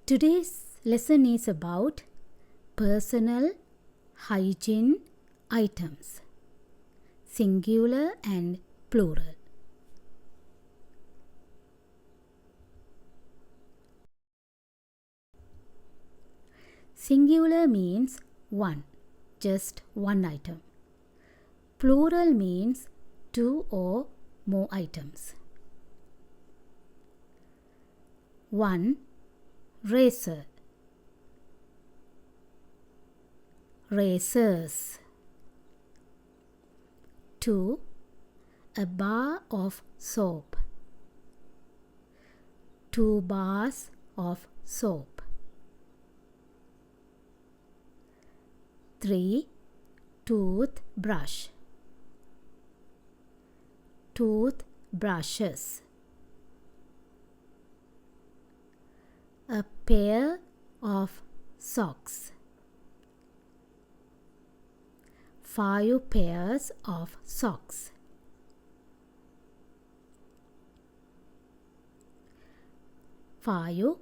Today's lesson is about personal hygiene items, singular and plural. Singular means one, just one item. Plural means two or more items. 1. Razor, razors. 2. A bar of soap, 2 bars of soap. 3. Toothbrush, toothbrushes. A pair of socks, 5 pairs of socks. 5.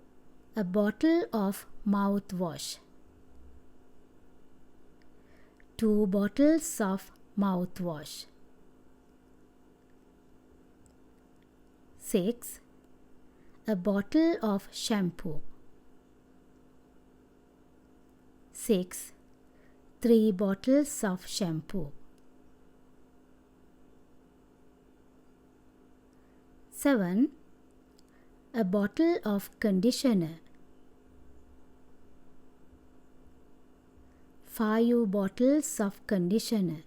A bottle of mouthwash, 2 bottles of mouthwash. 6. A bottle of shampoo, 6. 3 bottles of shampoo. 7. A bottle of conditioner, 5 bottles of conditioner.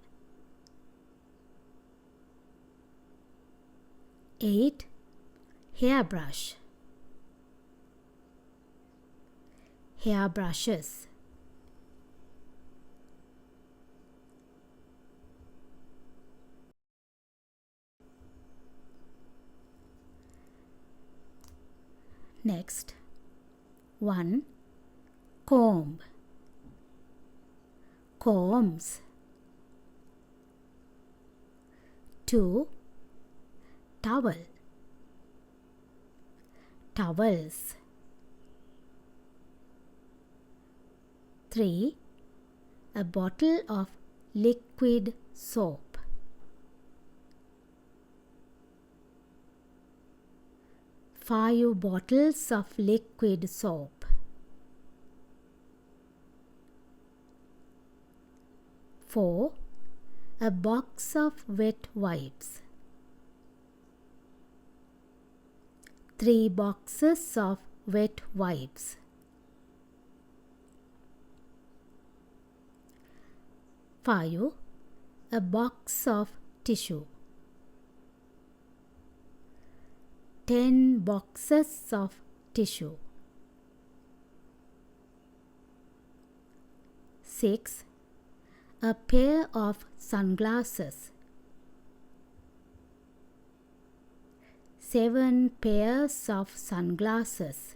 8. Hairbrush, hairbrushes. 1. Comb, combs. 2. Towel, towels. 3. A bottle of liquid soap, 5 bottles of liquid soap. 4. A box of wet wipes, 3 boxes of wet wipes. 5. A box of tissue, 10 boxes of tissue. 6. A pair of sunglasses, 7 pairs of sunglasses.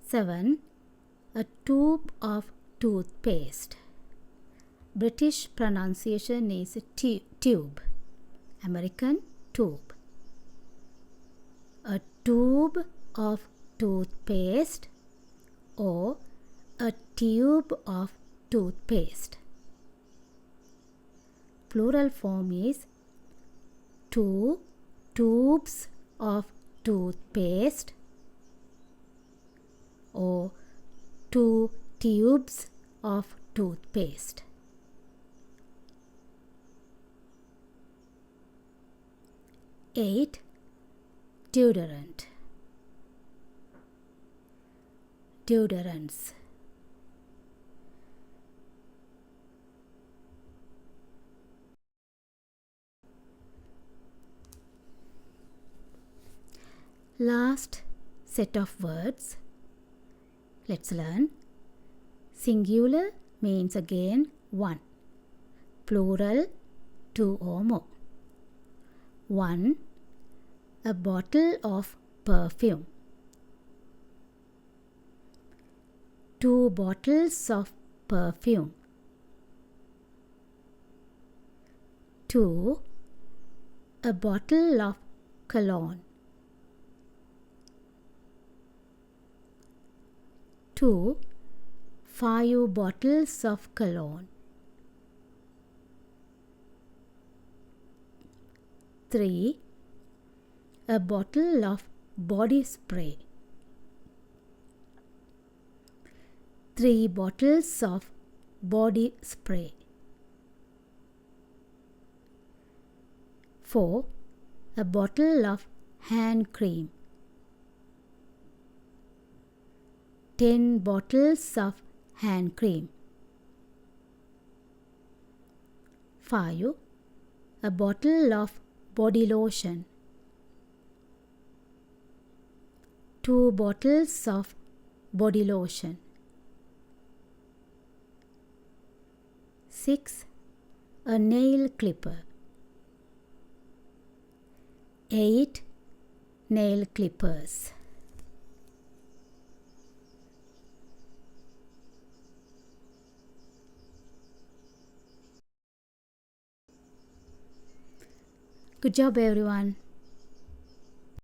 7. A tube of toothpaste. British pronunciation is tube, American tube. A tube of toothpaste or a tube of toothpaste. Plural form is 2 tubes of toothpaste or 2 tubes of toothpaste. 8. Deodorant, deodorants. 'Last set of words. Let's learn. Singular means again one. Plural, 2 or more. 1. A bottle of perfume. 2 bottles of perfume. 2. A bottle of cologne. 2. 5 bottles of cologne. 3. A bottle of body spray. 3 bottles of body spray. 4. A bottle of hand cream. 10 bottles of hand cream. 5. A bottle of body lotion. 2 bottles of body lotion. 6. A nail clipper. 8 nail clippers. Good job everyone.